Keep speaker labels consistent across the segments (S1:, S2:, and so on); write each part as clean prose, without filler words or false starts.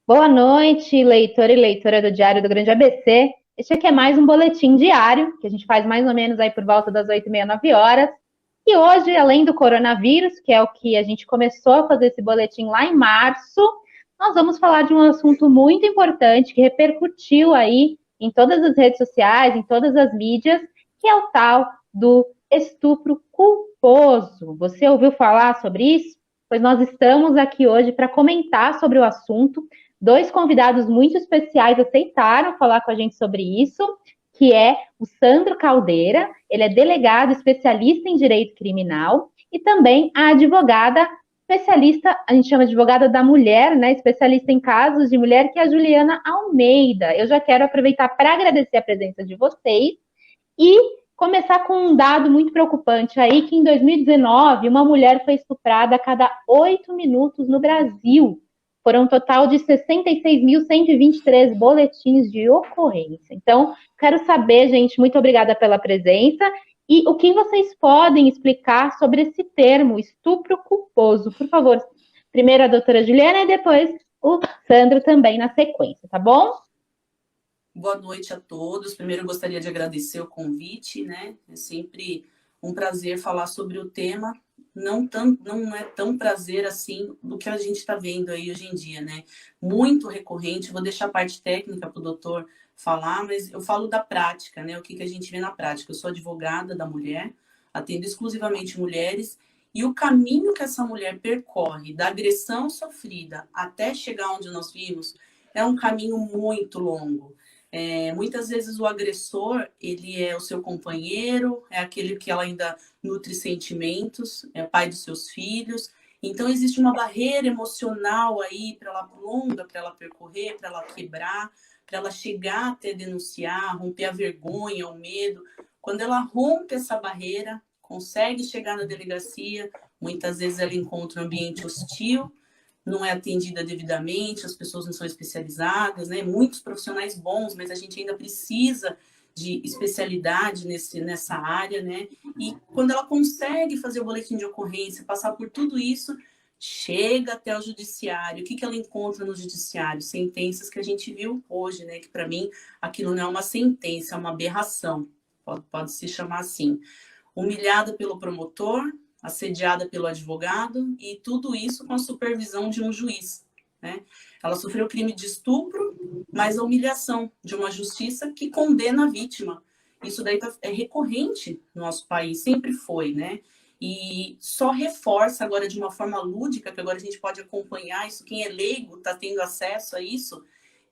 S1: Boa noite, leitor e leitora do Diário do Grande ABC. Este aqui é mais um boletim diário, que a gente faz mais ou menos aí por volta das 8h30, 9h. E hoje, além do coronavírus, que é o que a gente começou a fazer esse boletim lá em março, nós vamos falar de um assunto muito importante que repercutiu aí em todas as redes sociais, em todas as mídias, que é o tal do estupro culposo. Você ouviu falar sobre isso? Pois nós estamos aqui hoje para comentar sobre o assunto. Dois convidados muito especiais aceitaram falar com a gente sobre isso, que é o Sandro Caldeira, ele é delegado especialista em direito criminal, e também a advogada especialista, a gente chama de advogada da mulher, né, especialista em casos de mulher, que é a Juliana Almeida. Eu já quero aproveitar para agradecer a presença de vocês e começar com um dado muito preocupante aí, que em 2019 uma mulher foi estuprada a cada 8 minutos no Brasil. Foram um total de 66.123 boletins de ocorrência. Então, quero saber, gente, muito obrigada pela presença. E o que vocês podem explicar sobre esse termo, estupro culposo? Por favor, primeiro a doutora Juliana e depois o Sandro também na sequência, tá bom?
S2: Boa noite a todos. Primeiro, eu gostaria de agradecer o convite, né? É sempre um prazer falar sobre o tema. Não é tão prazer assim do que a gente está vendo aí hoje em dia, né? Muito recorrente. Vou deixar a parte técnica para o doutor falar, mas eu falo da prática, né? O que a gente vê na prática. Eu sou advogada da mulher, atendo exclusivamente mulheres, e o caminho que essa mulher percorre, da agressão sofrida até chegar onde nós vimos, é um caminho muito longo. Muitas vezes o agressor, ele é o seu companheiro, é aquele que ela ainda nutre sentimentos, é pai dos seus filhos. Então, existe uma barreira emocional aí para ela longa, para ela percorrer, para ela quebrar, para ela chegar até denunciar, romper a vergonha, o medo. Quando ela rompe essa barreira, consegue chegar na delegacia, muitas vezes ela encontra um ambiente hostil, não é atendida devidamente, as pessoas não são especializadas, né? Muitos profissionais bons, mas a gente ainda precisa de especialidade nessa área, né? E quando ela consegue fazer o boletim de ocorrência, passar por tudo isso, chega até o judiciário. O que ela encontra no judiciário? Sentenças que a gente viu hoje, né? Que para mim aquilo não é uma sentença, é uma aberração, pode se chamar assim. Humilhada pelo promotor, assediada pelo advogado, e tudo isso com a supervisão de um juiz, né? Ela sofreu crime de estupro, mas a humilhação de uma justiça que condena a vítima. Isso daí é recorrente no nosso país, sempre foi, né? E só reforça agora de uma forma lúdica, que agora a gente pode acompanhar isso, quem é leigo está tendo acesso a isso,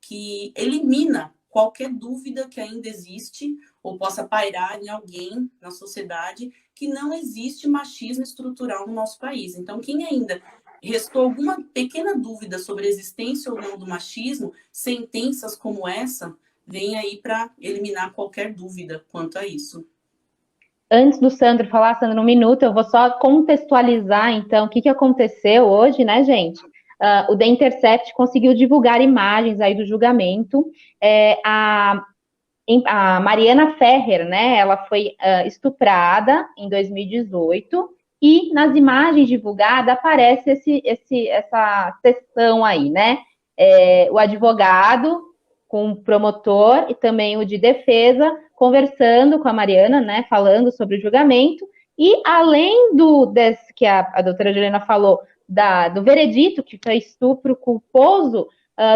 S2: que elimina qualquer dúvida que ainda existe ou possa pairar em alguém na sociedade que não existe machismo estrutural no nosso país. Então, quem ainda restou alguma pequena dúvida sobre a existência ou não do machismo, sentenças como essa vêm aí para eliminar qualquer dúvida quanto a isso.
S1: Antes do Sandro falar, Sandro, um minuto, eu vou só contextualizar, então, o que aconteceu hoje, né, gente? O The Intercept conseguiu divulgar imagens aí do julgamento. A Mariana Ferrer, né, ela foi estuprada em 2018 e nas imagens divulgadas aparece essa sessão aí, né? O advogado com o promotor e também o de defesa conversando com a Mariana, né, falando sobre o julgamento. E além desse que a doutora Juliana falou, do veredito, que foi estupro culposo,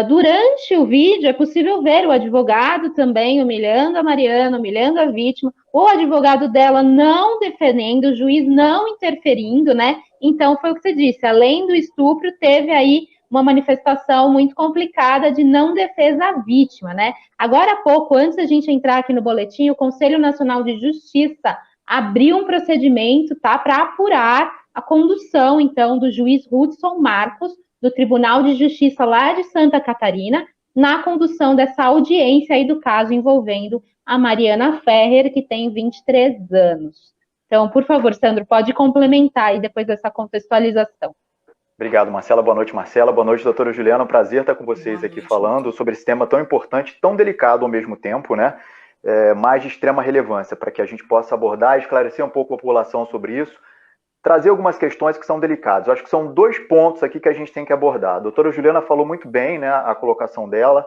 S1: durante o vídeo é possível ver o advogado também humilhando a Mariana, humilhando a vítima, o advogado dela não defendendo, o juiz não interferindo, né? Então foi o que você disse, além do estupro, teve aí uma manifestação muito complicada de não defesa à vítima, né? Agora há pouco, antes da gente entrar aqui no boletim, o Conselho Nacional de Justiça abriu um procedimento, tá, para apurar a condução, então, do juiz Hudson Marcos, do Tribunal de Justiça lá de Santa Catarina, na condução dessa audiência aí do caso envolvendo a Mariana Ferrer, que tem 23 anos. Então, por favor, Sandro, pode complementar aí depois dessa contextualização.
S3: Obrigado, Marcela. Boa noite, Marcela. Boa noite, doutora Juliana. Um prazer estar com vocês aqui falando sobre esse tema tão importante, tão delicado ao mesmo tempo, né? Mas de extrema relevância, para que a gente possa abordar e esclarecer um pouco a população sobre isso. trazer algumas questões que são delicadas. Eu acho que são 2 pontos aqui que a gente tem que abordar. A doutora Juliana falou muito bem, né, a colocação dela,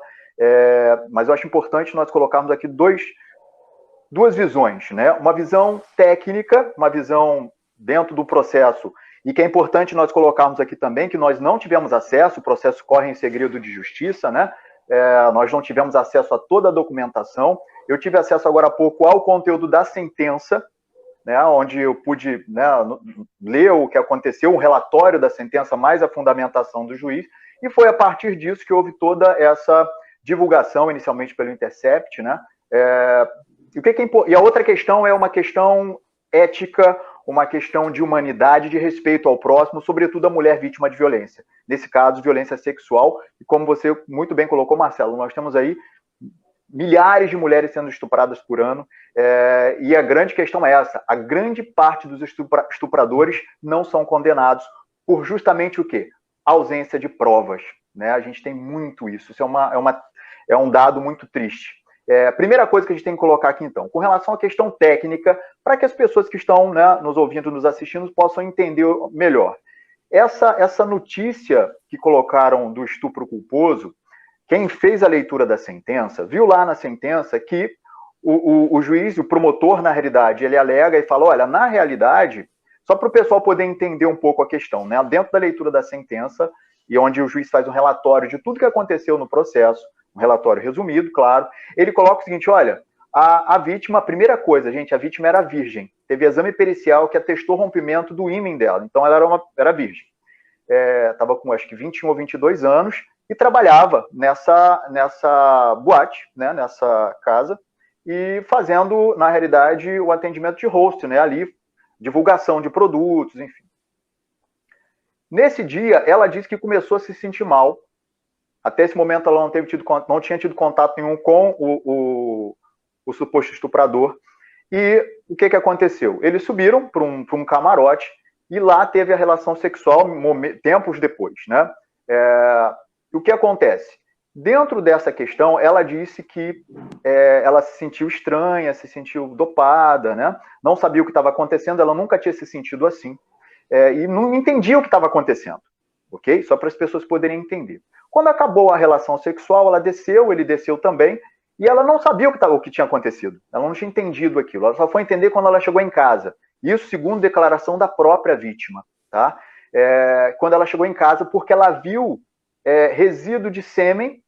S3: mas eu acho importante nós colocarmos aqui duas visões, né? Uma visão técnica, uma visão dentro do processo, e que é importante nós colocarmos aqui também que nós não tivemos acesso, o processo corre em segredo de justiça, né? Nós não tivemos acesso a toda a documentação. Eu tive acesso agora há pouco ao conteúdo da sentença, né, onde eu pude, né, ler o que aconteceu, um relatório da sentença, mais a fundamentação do juiz, e foi a partir disso que houve toda essa divulgação, inicialmente pelo Intercept, né? E a outra questão é uma questão ética, uma questão de humanidade, de respeito ao próximo, sobretudo a mulher vítima de violência. Nesse caso, violência sexual, e como você muito bem colocou, Marcelo, nós temos aí milhares de mulheres sendo estupradas por ano, e a grande questão é essa: a grande parte dos estupradores não são condenados por justamente o quê? Ausência de provas, né? A gente tem muito isso, isso é um dado muito triste. A primeira coisa que a gente tem que colocar aqui, então, com relação à questão técnica, para que as pessoas que estão, né, nos ouvindo, nos assistindo, possam entender melhor. Essa notícia que colocaram do estupro culposo, quem fez a leitura da sentença, viu lá na sentença que o juiz, o promotor, na realidade, ele alega e fala, olha, na realidade, só para o pessoal poder entender um pouco a questão, né? Dentro da leitura da sentença, e onde o juiz faz um relatório de tudo que aconteceu no processo, um relatório resumido, claro, ele coloca o seguinte, olha, a vítima, a primeira coisa, gente, a vítima era virgem, teve exame pericial que atestou rompimento do ímen dela, então ela era virgem, estava com acho que 21 ou 22 anos, e trabalhava nessa boate, né, nessa casa, e fazendo, na realidade, o atendimento de host, né, ali, divulgação de produtos, enfim. Nesse dia, ela disse que começou a se sentir mal. Até esse momento, ela não tinha tido contato nenhum com o suposto estuprador. E o que aconteceu? Eles subiram para um camarote e lá teve a relação sexual tempos depois, né? O que acontece? Dentro dessa questão, ela disse que ela se sentiu estranha, se sentiu dopada, né? Não sabia o que estava acontecendo, ela nunca tinha se sentido assim. E não entendia o que estava acontecendo, ok? Só para as pessoas poderem entender. Quando acabou a relação sexual, ela desceu, ele desceu também, e ela não sabia o que tinha acontecido. Ela não tinha entendido aquilo. Ela só foi entender quando ela chegou em casa. Isso segundo declaração da própria vítima, tá? Quando ela chegou em casa, porque ela viu resíduo de sêmen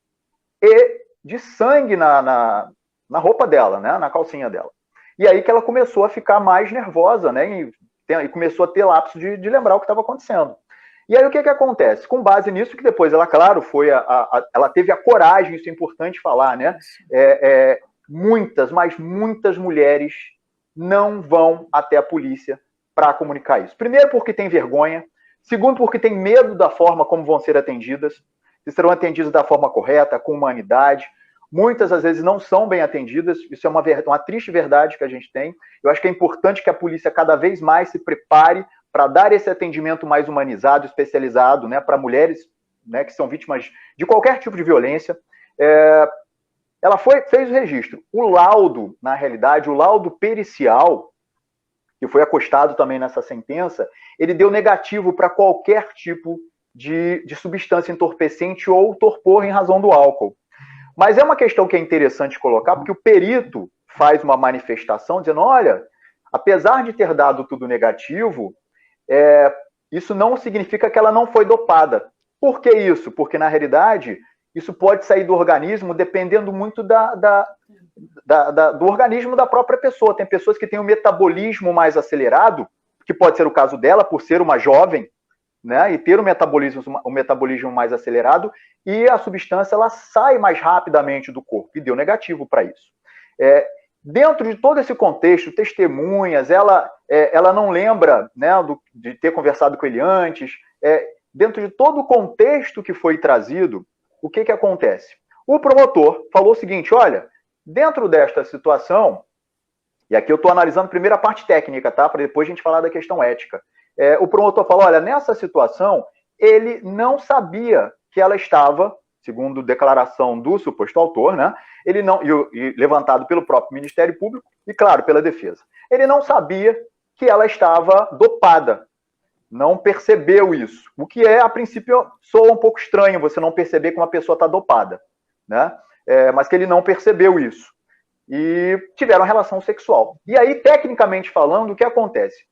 S3: e de sangue na roupa dela, né? Na calcinha dela. E aí que ela começou a ficar mais nervosa, né? E começou a ter lapso de lembrar o que estava acontecendo. E aí o que acontece? Com base nisso, que depois ela, claro, ela teve a coragem, isso é importante falar, né? Muitas, mas muitas mulheres não vão até a polícia para comunicar isso. Primeiro porque tem vergonha, segundo porque tem medo da forma como vão ser atendidas, se serão atendidas da forma correta, com humanidade. Muitas, às vezes, não são bem atendidas, isso é uma triste verdade que a gente tem. Eu acho que é importante que a polícia cada vez mais se prepare para dar esse atendimento mais humanizado, especializado, né, para mulheres, né, que são vítimas de qualquer tipo de violência. Ela fez o registro. O laudo, na realidade, o laudo pericial, que foi acostado também nessa sentença, ele deu negativo para qualquer tipo de substância entorpecente ou torpor em razão do álcool. Mas é uma questão que é interessante colocar, porque o perito faz uma manifestação dizendo, olha, apesar de ter dado tudo negativo, isso não significa que ela não foi dopada. Por que isso? Porque, na realidade, isso pode sair do organismo dependendo muito do organismo da própria pessoa. Tem pessoas que têm um metabolismo mais acelerado, que pode ser o caso dela, por ser uma jovem, né, e ter um metabolismo mais acelerado, e a substância ela sai mais rapidamente do corpo, e deu negativo para isso. Dentro de todo esse contexto, testemunhas, ela não lembra, né, de ter conversado com ele antes, dentro de todo o contexto que foi trazido, o que acontece? O promotor falou o seguinte, olha, dentro desta situação, e aqui eu estou analisando primeiro a parte técnica, tá, para depois a gente falar da questão ética. O promotor falou, olha, nessa situação, ele não sabia que ela estava, segundo declaração do suposto autor, né, ele não, e levantado pelo próprio Ministério Público, e claro, pela defesa, ele não sabia que ela estava dopada, não percebeu isso. O que a princípio, soa um pouco estranho você não perceber que uma pessoa está dopada, né? Mas que ele não percebeu isso. E tiveram relação sexual. E aí, tecnicamente falando, o que acontece?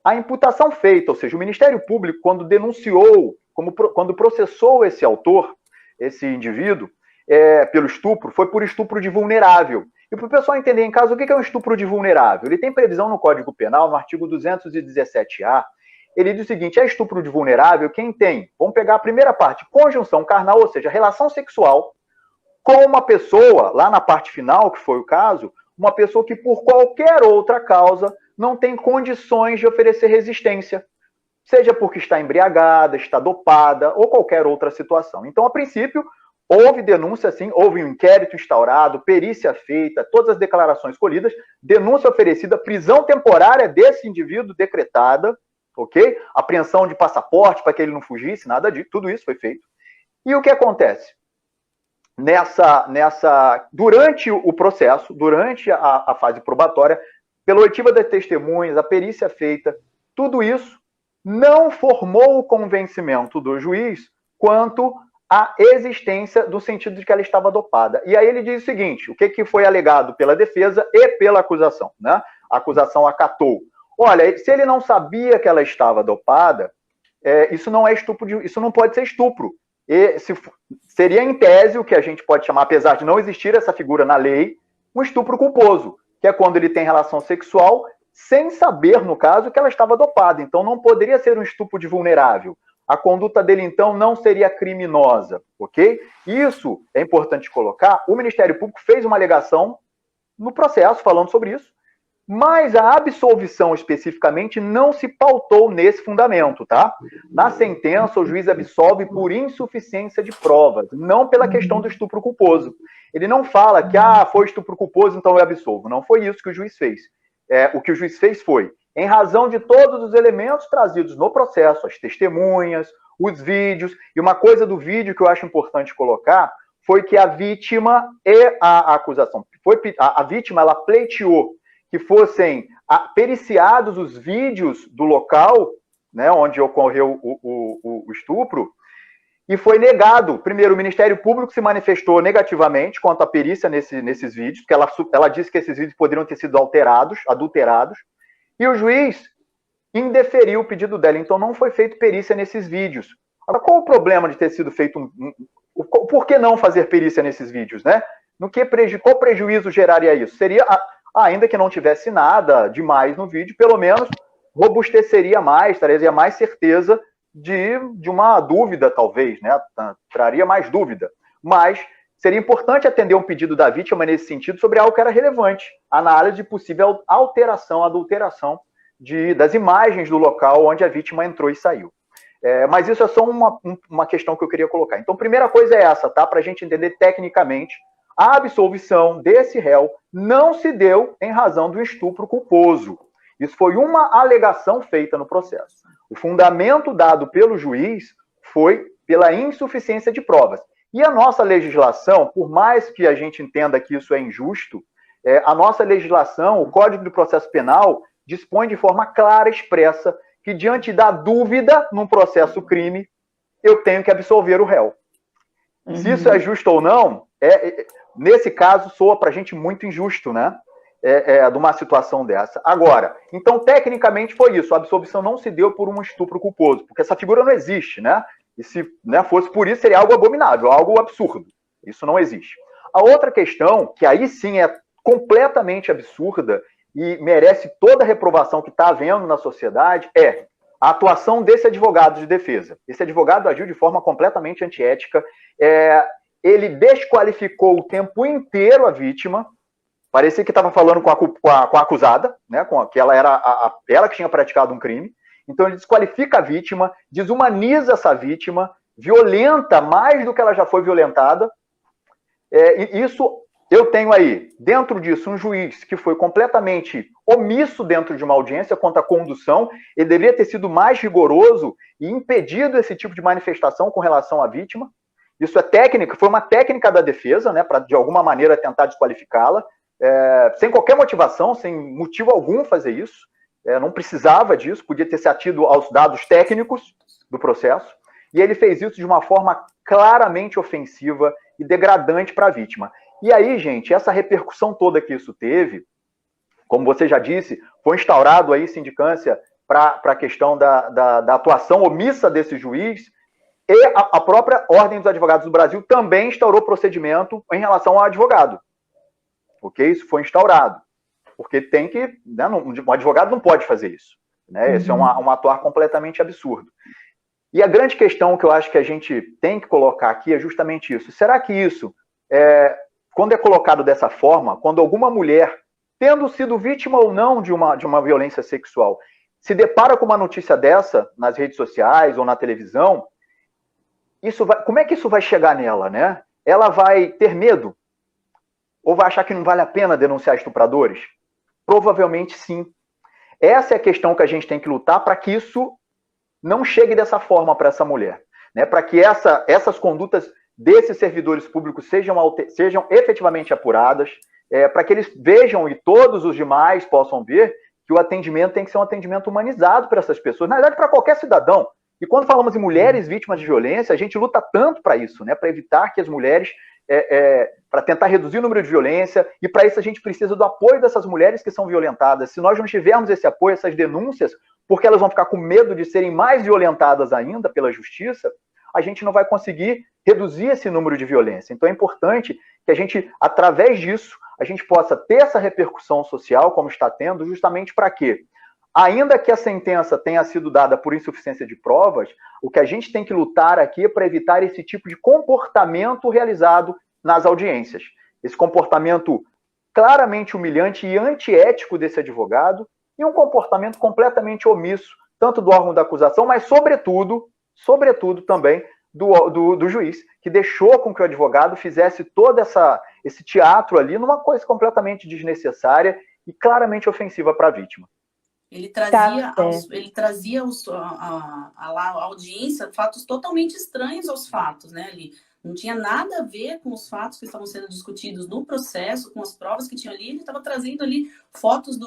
S3: A imputação feita, ou seja, o Ministério Público, quando denunciou, quando processou esse autor, esse indivíduo, pelo estupro, foi por estupro de vulnerável. E para o pessoal entender em casa, o que é um estupro de vulnerável? Ele tem previsão no Código Penal, no artigo 217-A, ele diz o seguinte, estupro de vulnerável quem tem, vamos pegar a primeira parte, conjunção carnal, ou seja, relação sexual, com uma pessoa, lá na parte final, que foi o caso, uma pessoa que por qualquer outra causa não tem condições de oferecer resistência, seja porque está embriagada, está dopada, ou qualquer outra situação. Então, a princípio, houve denúncia, sim, houve um inquérito instaurado, perícia feita, todas as declarações colhidas, denúncia oferecida, prisão temporária desse indivíduo decretada, ok? Apreensão de passaporte para que ele não fugisse, nada disso, tudo isso foi feito. E o que acontece? Durante o processo, durante a fase probatória, pela oitiva das testemunhas, a perícia feita, tudo isso não formou o convencimento do juiz quanto à existência do sentido de que ela estava dopada. E aí ele diz o seguinte, o que foi alegado pela defesa e pela acusação, né? A acusação acatou. Olha, se ele não sabia que ela estava dopada, isso não é estupro, isso não pode ser estupro. E seria em tese o que a gente pode chamar, apesar de não existir essa figura na lei, um estupro culposo, que é quando ele tem relação sexual sem saber, no caso, que ela estava dopada. Então não poderia ser um estupro de vulnerável. A conduta dele, então, não seria criminosa, ok? Isso é importante colocar. O Ministério Público fez uma alegação no processo falando sobre isso, mas a absolvição especificamente não se pautou nesse fundamento, tá? Na sentença, o juiz absolve por insuficiência de provas, não pela questão do estupro culposo. Ele não fala que, foi estupro culposo, então eu absolvo. Não foi isso que o juiz fez. O que o juiz fez foi, em razão de todos os elementos trazidos no processo, as testemunhas, os vídeos, e uma coisa do vídeo que eu acho importante colocar, foi que a vítima e a acusação, a vítima, ela pleiteou que fossem periciados os vídeos do local, né, onde ocorreu o estupro, e foi negado. Primeiro, o Ministério Público se manifestou negativamente quanto à perícia nesses vídeos, porque ela disse que esses vídeos poderiam ter sido adulterados, e o juiz indeferiu o pedido dela, então não foi feita perícia nesses vídeos. Agora, qual o problema de ter sido feito por que não fazer perícia nesses vídeos, né? Qual prejuízo geraria isso? Seria, ainda que não tivesse nada demais no vídeo, pelo menos robusteceria mais, traria mais certeza de uma dúvida, talvez, né? Traria mais dúvida. Mas seria importante atender um pedido da vítima nesse sentido sobre algo que era relevante, análise de possível adulteração das imagens do local onde a vítima entrou e saiu. Mas isso é só uma questão que eu queria colocar. Então, primeira coisa é essa, tá? Para a gente entender tecnicamente, a absolvição desse réu não se deu em razão do estupro culposo. Isso foi uma alegação feita no processo. O fundamento dado pelo juiz foi pela insuficiência de provas. E a nossa legislação, por mais que a gente entenda que isso é injusto, a nossa legislação, o Código de Processo Penal, dispõe de forma clara e expressa que, diante da dúvida num processo crime, eu tenho que absolver o réu. Se isso é justo ou não, nesse caso, soa para a gente muito injusto, né? De uma situação dessa. Agora, então, tecnicamente foi isso. A absolvição não se deu por um estupro culposo, porque essa figura não existe, né? E se fosse por isso, seria algo abominável, algo absurdo. Isso não existe. A outra questão, que aí sim é completamente absurda e merece toda a reprovação que está havendo na sociedade, é a atuação desse advogado de defesa. Esse advogado agiu de forma completamente antiética. Ele desqualificou o tempo inteiro a vítima. Parecia que estava falando com a acusada, né, que ela era ela que tinha praticado um crime. Então ele desqualifica a vítima, desumaniza essa vítima, violenta mais do que ela já foi violentada. Isso eu tenho aí, dentro disso, um juiz que foi completamente omisso dentro de uma audiência quanto à condução. Ele deveria ter sido mais rigoroso e impedido esse tipo de manifestação com relação à vítima. Isso é técnica, foi uma técnica da defesa, né, para de alguma maneira tentar desqualificá-la. Sem qualquer motivação, sem motivo algum fazer isso. não precisava disso, podia ter se atido aos dados técnicos do processo, e ele fez isso de uma forma claramente ofensiva e degradante para a vítima. E aí, gente, essa repercussão toda que isso teve, como você já disse, foi instaurado aí sindicância para a questão da atuação omissa desse juiz, e a própria Ordem dos Advogados do Brasil também instaurou procedimento em relação ao advogado. Ok? Isso foi instaurado. Porque tem que... Né, um advogado não pode fazer isso. Né? Esse é um atuar completamente absurdo. E a grande questão que eu acho que a gente tem que colocar aqui é justamente isso. Será que isso, quando é colocado dessa forma, quando alguma mulher, tendo sido vítima ou não de uma violência sexual, se depara com uma notícia dessa nas redes sociais ou na televisão, como é que isso vai chegar nela, né? Ela vai ter medo? Ou vai achar que não vale a pena denunciar estupradores? Provavelmente sim. Essa é a questão que a gente tem que lutar para que isso não chegue dessa forma para essa mulher, né? Para que essas condutas desses servidores públicos sejam efetivamente apuradas, para que eles vejam e todos os demais possam ver que o atendimento tem que ser um atendimento humanizado para essas pessoas, na verdade, para qualquer cidadão. E quando falamos em mulheres vítimas de violência, a gente luta tanto para isso, né? Para evitar que as mulheres, para tentar reduzir o número de violência, e para isso a gente precisa do apoio dessas mulheres que são violentadas. Se nós não tivermos esse apoio, essas denúncias, porque elas vão ficar com medo de serem mais violentadas ainda pela justiça, a gente não vai conseguir reduzir esse número de violência. Então é importante que a gente, através disso, a gente possa ter essa repercussão social, como está tendo, justamente para quê? Ainda que a sentença tenha sido dada por insuficiência de provas, o que a gente tem que lutar aqui é para evitar esse tipo de comportamento realizado nas audiências. Esse comportamento claramente humilhante e antiético desse advogado e um comportamento completamente omisso, tanto do órgão da acusação, mas sobretudo também do juiz, que deixou com que o advogado fizesse todo esse teatro ali numa coisa completamente desnecessária e claramente ofensiva para a vítima.
S2: Ele trazia à audiência fatos totalmente estranhos aos fatos, né? Ele não tinha nada a ver com os fatos que estavam sendo discutidos no processo, com as provas que tinham ali. Ele estava trazendo ali fotos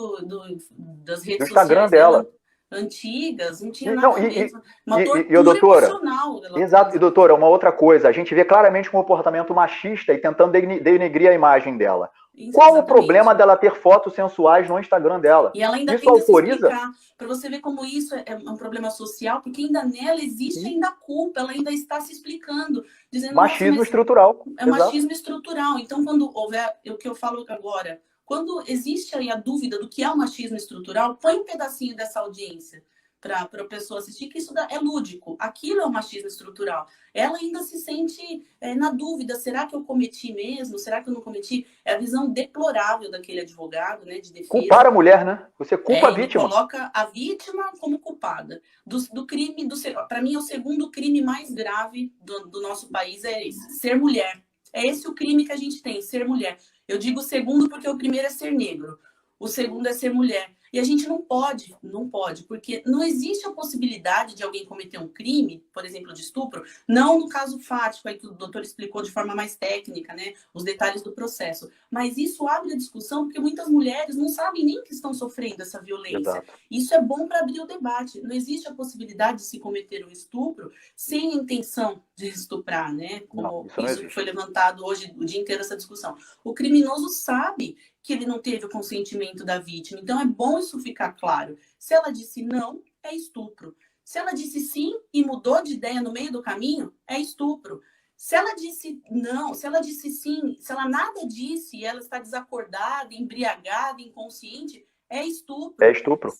S2: das redes
S3: Instagram
S2: sociais
S3: dela.
S2: Antigas, não tinha nada a ver. Uma
S3: tortura
S2: doutora, emocional.
S3: Exato, e doutora, uma outra coisa, a gente vê claramente um comportamento machista e tentando denegrir a imagem dela. Isso, qual exatamente. O problema dela ter fotos sensuais no Instagram dela?
S2: E ela ainda
S3: isso
S2: tenta
S3: autoriza?
S2: se explicar, para você ver como isso é um problema social, porque ainda nela existe ainda a culpa, ela ainda está se explicando, dizendo...
S3: Machismo estrutural.
S2: É machismo estrutural. Então, quando houver, o que eu falo agora, quando existe aí a dúvida do que é o machismo estrutural, põe um pedacinho dessa audiência para a pessoa assistir, que isso é lúdico. Aquilo é o machismo estrutural. Ela ainda se sente na dúvida, será que eu cometi mesmo? Será que eu não cometi? É a visão deplorável daquele advogado, né, de defesa.
S3: Culpar a mulher, né? Você culpa a vítima.
S2: Ele coloca a vítima como culpada. Do crime, para mim, é o segundo crime mais grave do nosso país, é esse, ser mulher. É esse o crime que a gente tem, ser mulher. Eu digo segundo porque o primeiro é ser negro. O segundo é ser mulher. E a gente não pode, porque não existe a possibilidade de alguém cometer um crime, por exemplo, de estupro, não no caso fático, aí que o doutor explicou de forma mais técnica, né, os detalhes do processo. Mas isso abre a discussão, porque muitas mulheres não sabem nem que estão sofrendo essa violência.
S3: Exato.
S2: Isso é bom para abrir o debate. Não existe a possibilidade de se cometer um estupro sem a intenção de estuprar, né? Como isso que foi levantado hoje, o dia inteiro, essa discussão. O criminoso sabe que ele não teve o consentimento da vítima. Então, é bom isso ficar claro. Se ela disse não, é estupro. Se ela disse sim e mudou de ideia no meio do caminho, é estupro. Se ela disse não, se ela disse sim, se ela nada disse e ela está desacordada, embriagada, inconsciente, é estupro.
S3: É estupro.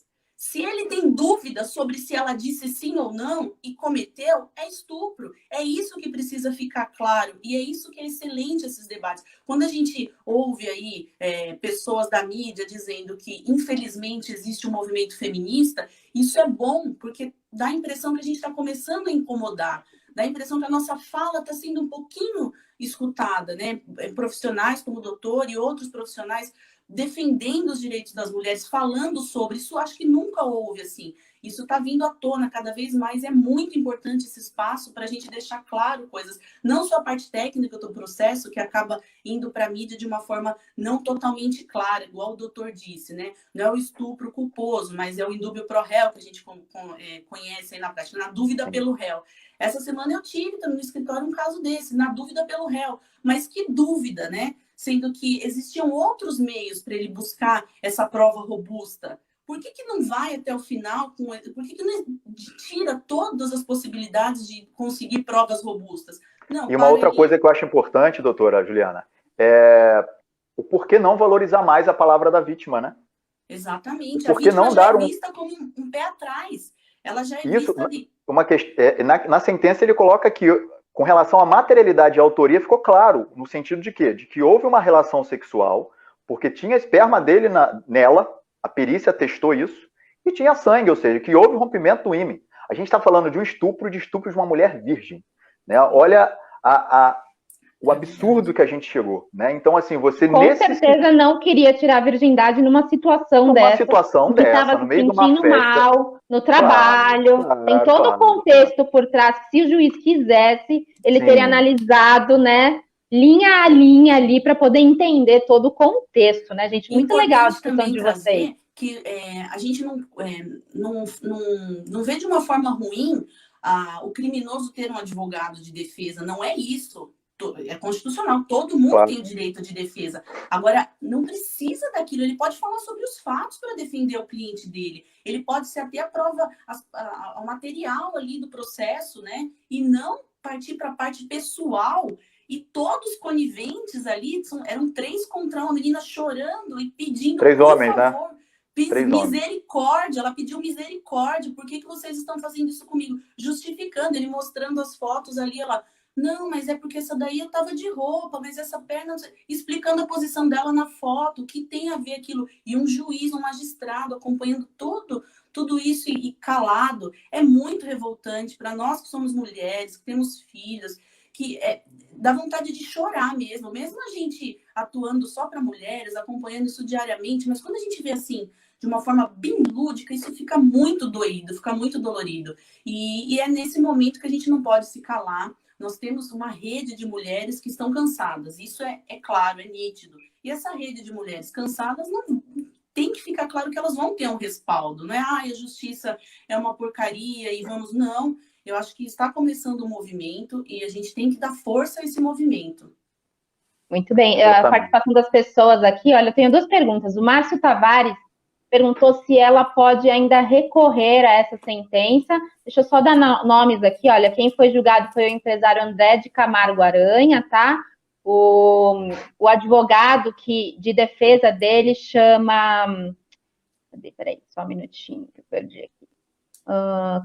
S2: Se ele tem dúvida sobre se ela disse sim ou não e cometeu, é estupro. É isso que precisa ficar claro. E é isso que é excelente esses debates. Quando a gente ouve aí pessoas da mídia dizendo que, infelizmente, existe um movimento feminista, isso é bom, porque dá a impressão que a gente está começando a incomodar. Dá a impressão que a nossa fala está sendo um pouquinho escutada, né? Profissionais como o doutor e outros profissionais defendendo os direitos das mulheres, falando sobre isso, acho que nunca houve assim. Isso está vindo à tona cada vez mais, é muito importante esse espaço para a gente deixar claro coisas, não só a parte técnica do processo, que acaba indo para a mídia de uma forma não totalmente clara, igual o doutor disse, né? Não é o estupro culposo, mas é o indúbio pro réu, que a gente conhece aí na prática, na dúvida pelo réu. Essa semana eu tive também no escritório um caso desse, na dúvida pelo réu. Mas que dúvida, né? Sendo que existiam outros meios para ele buscar essa prova robusta. Por que não vai até o final? Por que não tira todas as possibilidades de conseguir provas robustas? Não,
S3: e uma outra coisa que eu acho importante, doutora Juliana, é o porquê não valorizar mais a palavra da vítima, né?
S2: Exatamente.
S3: A vítima
S2: não já é vista como um pé atrás. Ela já é vista ali.
S3: Na sentença ele coloca que, com relação à materialidade e autoria, ficou claro, no sentido de quê? De que houve uma relação sexual, porque tinha esperma dele nela, a perícia testou isso, e tinha sangue, ou seja, que houve rompimento do ímen. A gente está falando de um estupro de uma mulher virgem. Né? Olha o absurdo que a gente chegou. Né? Então, assim, você...
S1: Com certeza não queria tirar a virgindade numa situação dessa. Que estava se sentindo mal, no trabalho. Tem todo o contexto por trás, que se o juiz quisesse, ele teria analisado, né? Linha a linha ali para poder entender todo o contexto, né, gente? Muito legal a discussão de vocês.
S2: Que a gente não vê de uma forma ruim o criminoso ter um advogado de defesa. Não é isso. É constitucional. Todo mundo tem o direito de defesa. Agora, não precisa daquilo. Ele pode falar sobre os fatos para defender o cliente dele. Ele pode se ater à prova, ao material ali do processo, né? E não partir para a parte pessoal. E todos coniventes ali, eram 3 contra uma menina chorando e pedindo,
S3: 3 homens,
S2: favor,
S3: né?
S2: Misericórdia. Ela pediu misericórdia. Por que vocês estão fazendo isso comigo? Justificando, ele mostrando as fotos ali, ela... Não, mas é porque essa daí eu tava de roupa, mas essa perna... Explicando a posição dela na foto, o que tem a ver aquilo. E um juiz, um magistrado acompanhando tudo isso e calado. É muito revoltante para nós que somos mulheres, que temos filhos, que dá vontade de chorar mesmo a gente atuando só para mulheres, acompanhando isso diariamente, mas quando a gente vê assim, de uma forma bem lúdica, isso fica muito doído, fica muito dolorido. E é nesse momento que a gente não pode se calar. Nós temos uma rede de mulheres que estão cansadas, isso é claro, é nítido. E essa rede de mulheres cansadas não tem que ficar claro que elas vão ter um respaldo, não é? A justiça é uma porcaria e vamos... Não, eu acho que está começando um movimento e a gente tem que dar força a esse movimento.
S1: Muito bem. A participação das pessoas aqui, olha, eu tenho 2 perguntas. O Márcio Tavares perguntou se ela pode ainda recorrer a essa sentença. Deixa eu só dar nomes aqui, olha, quem foi julgado foi o empresário André de Camargo Aranha, tá? O advogado de defesa dele chama... Peraí, só um minutinho que eu perdi aqui.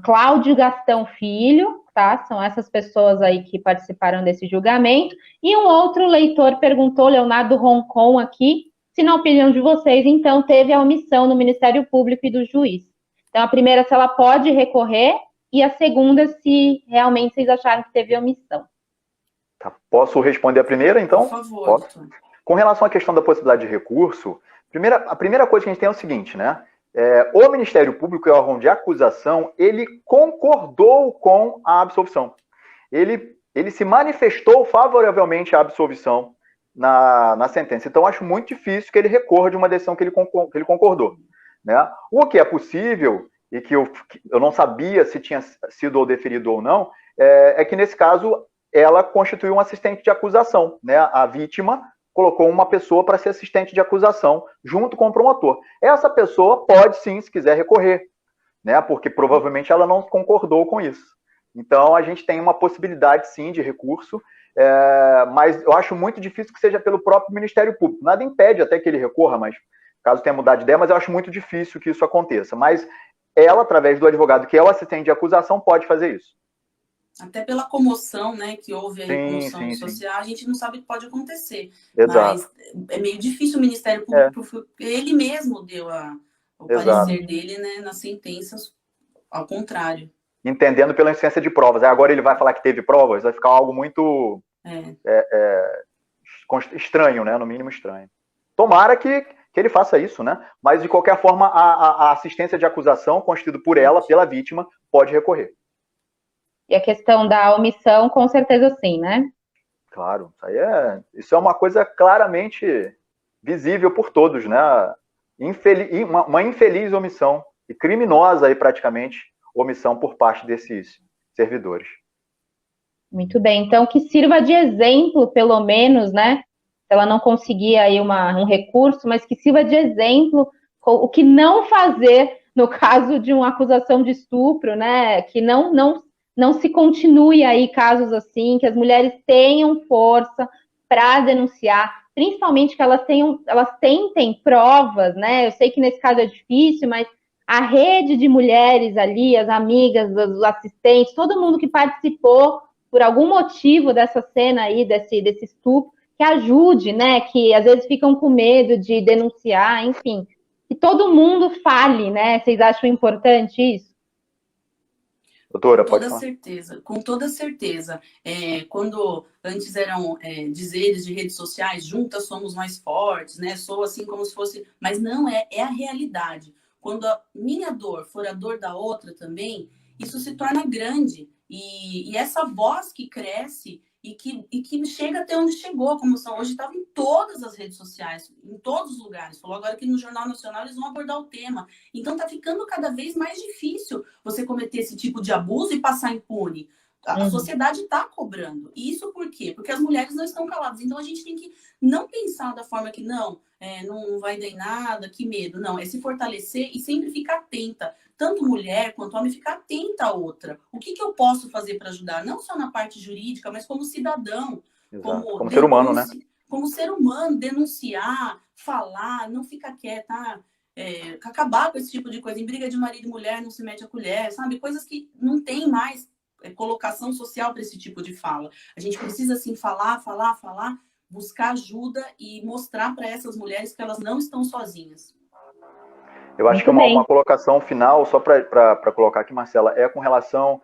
S1: Cláudio Gastão Filho, tá? São essas pessoas aí que participaram desse julgamento. E um outro leitor perguntou, Leonardo Roncon aqui, se na opinião de vocês, então, teve a omissão no Ministério Público e do juiz. Então, a primeira, se ela pode recorrer, e a segunda, se realmente vocês acharam que teve omissão.
S3: Tá. Posso responder a primeira, então?
S2: Por favor.
S3: Posso? Com relação à questão da possibilidade de recurso, a primeira coisa que a gente tem é o seguinte, né? O Ministério Público, o órgão de acusação, ele concordou com a absolvição. Ele se manifestou favoravelmente à absolvição na sentença. Então, acho muito difícil que ele recorra de uma decisão que ele concordou. Né? O que é possível, e que eu não sabia se tinha sido ou deferido ou não, é que, nesse caso, ela constituiu um assistente de acusação. Né? A vítima colocou uma pessoa para ser assistente de acusação, junto com o promotor. Essa pessoa pode, sim, se quiser, recorrer, né? Porque provavelmente ela não concordou com isso. Então, a gente tem uma possibilidade, sim, de recurso, mas eu acho muito difícil que seja pelo próprio Ministério Público. Nada impede até que ele recorra, mas caso tenha mudado de ideia, mas eu acho muito difícil que isso aconteça. Mas ela, através do advogado, que é o assistente de acusação, pode fazer isso.
S2: Até pela comoção, né, que houve a comoção social, a gente não sabe o que pode acontecer.
S3: Exato.
S2: Mas é meio difícil o Ministério Público, porque ele mesmo deu o parecer dele, né, nas sentenças, ao contrário. Entendendo pela insuficiência de provas. Agora ele vai falar que teve provas, vai ficar algo muito estranho, né? No mínimo estranho. Tomara que
S3: que ele faça isso, né? Mas, de qualquer forma, a assistência de acusação, constituída por ela, pela vítima, pode recorrer.
S1: E a questão da omissão, com certeza sim, né?
S3: Claro, isso é uma coisa claramente visível por todos, né? Uma infeliz omissão, e criminosa aí praticamente, omissão por parte desses servidores.
S1: Muito bem, então que sirva de exemplo, pelo menos, né? Se ela não conseguir aí um recurso, mas que sirva de exemplo o que não fazer no caso de uma acusação de estupro, né? Que não se continue aí casos assim, que as mulheres tenham força para denunciar, principalmente que elas tentem provas, né? Eu sei que nesse caso é difícil, mas a rede de mulheres ali, as amigas, os assistentes, todo mundo que participou por algum motivo dessa cena aí, desse estupro, que ajude, né? Que às vezes ficam com medo de denunciar, enfim. Que todo mundo fale, né? Vocês acham importante isso?
S3: Doutora, pode falar.
S2: Com toda certeza. Quando antes eram dizeres de redes sociais, juntas somos mais fortes, né? Sou assim como se fosse... Mas não, é a realidade. Quando a minha dor for a dor da outra também, isso se torna grande. E essa voz que cresce e que chega até onde chegou, como são hoje, estava em todas as redes sociais, em todos os lugares. Falou agora que no Jornal Nacional eles vão abordar o tema. Então está ficando cada vez mais difícil você cometer esse tipo de abuso e passar impune. A sociedade está cobrando. E isso por quê? Porque as mulheres não estão caladas. Então a gente tem que não pensar da forma que não vai dar em nada, que medo. Não, é se fortalecer e sempre ficar atenta. Tanto mulher quanto homem, ficar atenta a outra. O que eu posso fazer para ajudar? Não só na parte jurídica, mas como cidadão.
S3: Como ser humano, né?
S2: Como ser humano, denunciar, falar, não ficar quieta, acabar com esse tipo de coisa. Em briga de marido e mulher, não se mete a colher, sabe? Coisas que não tem mais colocação social para esse tipo de fala. A gente precisa, assim, falar, buscar ajuda e mostrar para essas mulheres que elas não estão sozinhas.
S3: Eu acho que uma colocação final, só para colocar aqui, Marcela, com relação...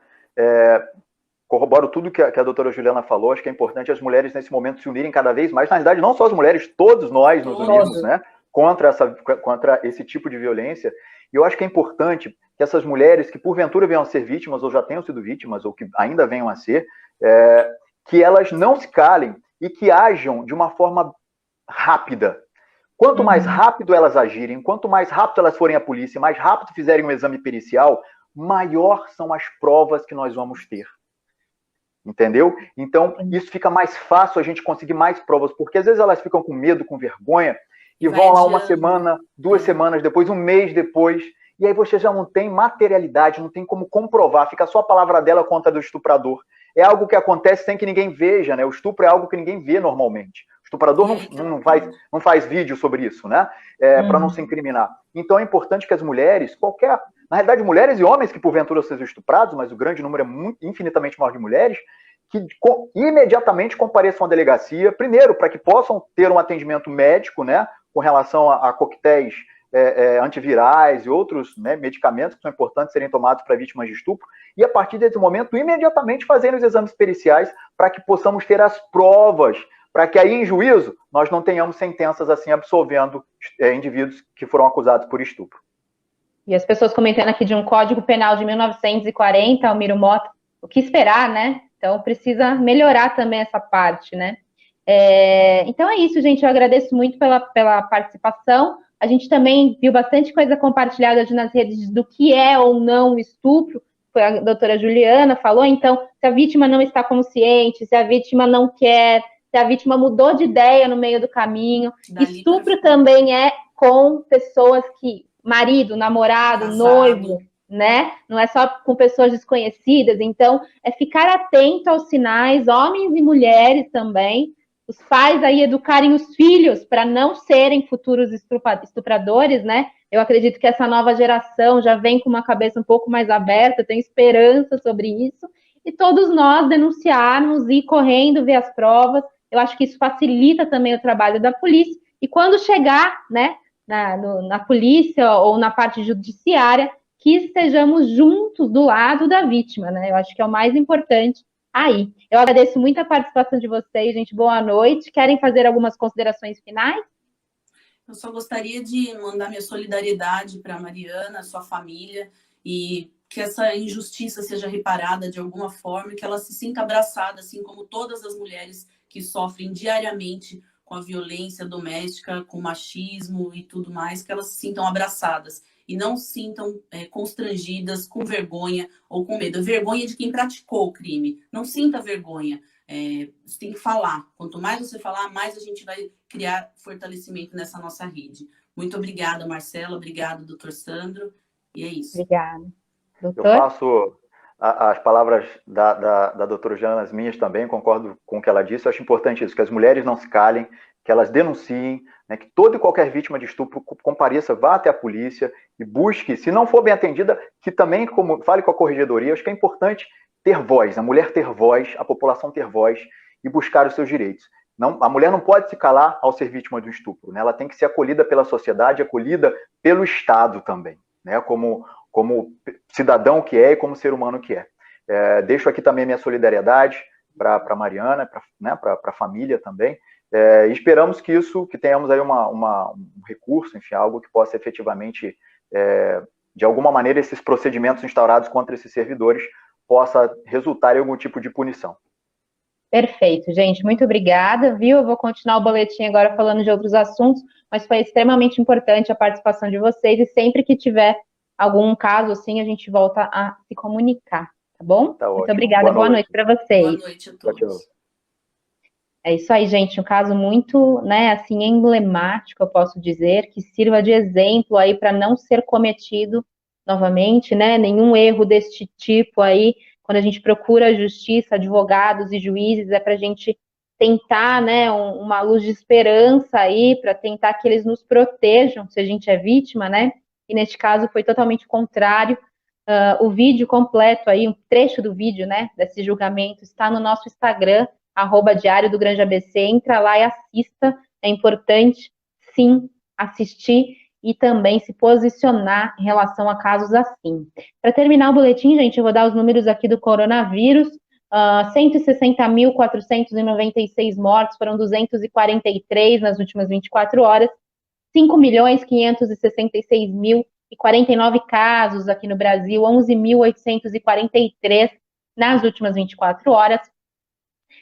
S3: corroboro tudo que a doutora Juliana falou, acho que é importante as mulheres nesse momento se unirem cada vez mais, na verdade não só as mulheres, todos nós nos unirmos, né, contra esse tipo de violência, e eu acho que é importante que essas mulheres que porventura venham a ser vítimas, ou já tenham sido vítimas, ou que ainda venham a ser, que elas não se calem e que ajam de uma forma rápida. Quanto mais rápido elas agirem, quanto mais rápido elas forem à polícia, mais rápido fizerem um exame pericial, maior são as provas que nós vamos ter. Entendeu? Então, isso fica mais fácil a gente conseguir mais provas, porque às vezes elas ficam com medo, com vergonha, e vão lá uma semana, 2 semanas depois, um mês depois, e aí você já não tem materialidade, não tem como comprovar, fica só a palavra dela contra a do estuprador. É algo que acontece sem que ninguém veja, né? O estupro é algo que ninguém vê normalmente. O estuprador não faz vídeo sobre isso, né? Para não se incriminar. Então é importante que as mulheres, na realidade, mulheres e homens que porventura sejam estuprados, mas o grande número é infinitamente maior de mulheres, que imediatamente compareçam à delegacia, primeiro, para que possam ter um atendimento médico, né, com relação a coquetéis antivirais e outros, né, medicamentos que são importantes serem tomados para vítimas de estupro, e a partir desse momento, imediatamente fazerem os exames periciais para que possamos ter as provas, para que aí, em juízo, nós não tenhamos sentenças assim absolvendo indivíduos que foram acusados por estupro.
S1: E as pessoas comentando aqui de um Código Penal de 1940, Almiro Mota, o que esperar, né? Então, precisa melhorar também essa parte, né? Então é isso, gente. Eu agradeço muito pela participação. A gente também viu bastante coisa compartilhada nas redes do que é ou não estupro. Foi a doutora Juliana falou. Então, se a vítima não está consciente, se a vítima não quer, se a vítima mudou de ideia no meio do caminho. Estupro também é com pessoas que... marido, namorado, casado, noivo, né? Não é só com pessoas desconhecidas. Então, é ficar atento aos sinais, homens e mulheres também. Os pais aí educarem os filhos para não serem futuros estupradores, né? Eu acredito que essa nova geração já vem com uma cabeça um pouco mais aberta, tem esperança sobre isso. E todos nós denunciarmos, ir correndo, ver as provas. Eu acho que isso facilita também o trabalho da polícia. E quando chegar, né, na polícia ou na parte judiciária, que estejamos juntos do lado da vítima, né? Eu acho que é o mais importante aí. Eu agradeço muito a participação de vocês, gente. Boa noite. Querem fazer algumas considerações finais?
S2: Eu só gostaria de mandar minha solidariedade para a Mariana, sua família, e que essa injustiça seja reparada de alguma forma e que ela se sinta abraçada, assim como todas as mulheres que sofrem diariamente com a violência doméstica, com o machismo e tudo mais, que elas se sintam abraçadas e não se sintam constrangidas, com vergonha ou com medo. Vergonha de quem praticou o crime. Não sinta vergonha. Você tem que falar. Quanto mais você falar, mais a gente vai criar fortalecimento nessa nossa rede. Muito obrigada, Marcela. Obrigada, doutor Sandro. E é isso.
S1: Obrigada. Doutor?
S3: Eu faço as palavras da doutora Juliana as minhas também, concordo com o que ela disse. Eu acho importante isso, que as mulheres não se calem, que elas denunciem, né, que toda e qualquer vítima de estupro compareça, vá até a polícia e busque, se não for bem atendida, que também fale com a corregedoria. Eu acho que é importante ter voz, a mulher ter voz, a população ter voz e buscar os seus direitos. Não, a mulher não pode se calar ao ser vítima de um estupro, né? Ela tem que ser acolhida pela sociedade, acolhida pelo Estado também, né? Como cidadão que é e como ser humano que é. Deixo aqui também minha solidariedade para a Mariana, para a família também. E esperamos que tenhamos aí um recurso, enfim, algo que possa efetivamente, de alguma maneira, esses procedimentos instaurados contra esses servidores possa resultar em algum tipo de punição.
S1: Perfeito, gente. Muito obrigada, viu? Eu vou continuar o boletim agora falando de outros assuntos, mas foi extremamente importante a participação de vocês e sempre que tiver algum caso assim, a gente volta a se comunicar, tá bom?
S3: Tá
S1: Muito
S3: ótimo.
S1: obrigada. Boa noite para vocês.
S2: Boa noite a todos.
S3: Tchau.
S1: É isso aí, gente. Um caso muito, assim, emblemático, eu posso dizer, que sirva de exemplo aí para não ser cometido novamente, né? Nenhum erro deste tipo aí. Quando a gente procura a justiça, advogados e juízes, é para a gente tentar, né, uma luz de esperança aí, para tentar que eles nos protejam, se a gente é vítima, né? E neste caso foi totalmente contrário. O vídeo completo aí, um trecho do vídeo, né, desse julgamento, está no nosso Instagram, @Diário do Grande ABC. Entra lá e assista. É importante, sim, assistir e também se posicionar em relação a casos assim. Para terminar o boletim, gente, eu vou dar os números aqui do coronavírus. 160.496 mortos, foram 243 nas últimas 24 horas. 5.566.049 casos aqui no Brasil, 11.843 nas últimas 24 horas.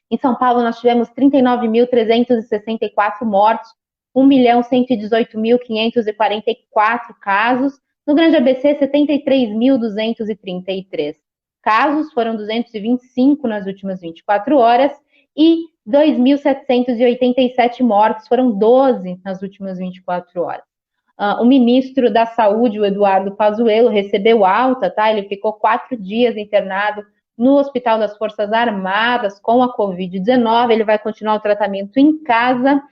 S1: Em São Paulo, nós tivemos 39.364 mortos, 1.118.544 casos. No Grande ABC, 73.233 casos, foram 225 nas últimas 24 horas. E 2.787 mortos, foram 12 nas últimas 24 horas. O ministro da Saúde, o Eduardo Pazuello, recebeu alta, tá? Ele ficou 4 dias internado no Hospital das Forças Armadas com a Covid-19. Ele vai continuar o tratamento em casa.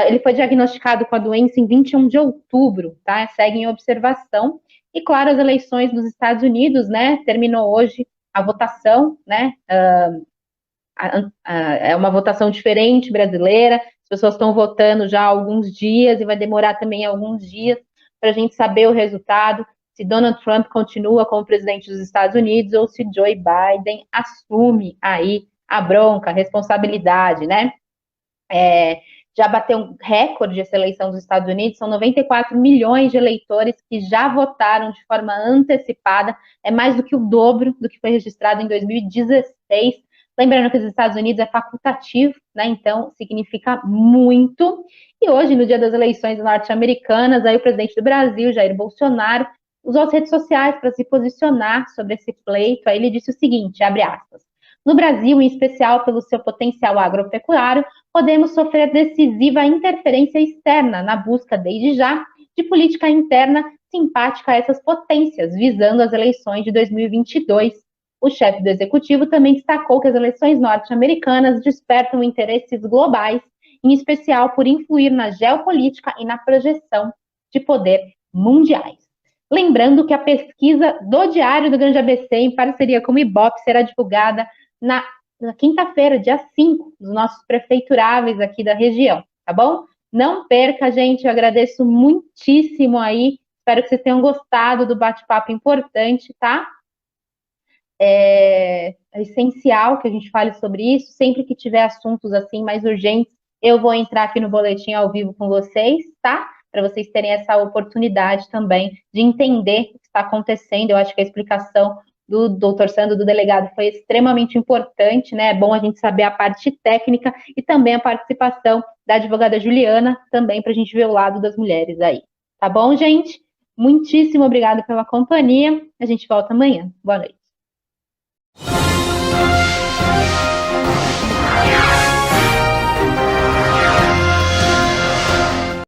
S1: Ele foi diagnosticado com a doença em 21 de outubro, tá? Segue em observação. E, claro, as eleições dos Estados Unidos, né? Terminou hoje a votação, né? É uma votação diferente brasileira. As pessoas estão votando já há alguns dias e vai demorar também alguns dias para a gente saber o resultado, se Donald Trump continua como presidente dos Estados Unidos ou se Joe Biden assume aí a bronca, a responsabilidade, né? Já bateu um recorde essa eleição dos Estados Unidos, são 94 milhões de eleitores que já votaram de forma antecipada, é mais do que o dobro do que foi registrado em 2016. Lembrando que os Estados Unidos é facultativo, né? Então significa muito. E hoje, no dia das eleições norte-americanas, aí o presidente do Brasil, Jair Bolsonaro, usou as redes sociais para se posicionar sobre esse pleito. Aí ele disse o seguinte, abre aspas: no Brasil, em especial pelo seu potencial agropecuário, podemos sofrer decisiva interferência externa na busca, desde já, de política interna simpática a essas potências, visando as eleições de 2022. O chefe do executivo também destacou que as eleições norte-americanas despertam interesses globais, em especial por influir na geopolítica e na projeção de poder mundiais. Lembrando que a pesquisa do Diário do Grande ABC, em parceria com o Ibope, será divulgada na quinta-feira, dia 5, dos nossos prefeituráveis aqui da região, tá bom? Não perca, gente, eu agradeço muitíssimo aí, espero que vocês tenham gostado do bate-papo importante, tá? É essencial que a gente fale sobre isso, sempre que tiver assuntos assim mais urgentes, eu vou entrar aqui no boletim ao vivo com vocês, tá? para vocês terem essa oportunidade também de entender o que está acontecendo. Eu acho que a explicação do doutor Sandro, do delegado, foi extremamente importante, né? É bom a gente saber a parte técnica e também a participação da advogada Juliana, também para a gente ver o lado das mulheres aí. Tá bom, gente? Muitíssimo obrigada pela companhia. A gente volta amanhã. Boa noite.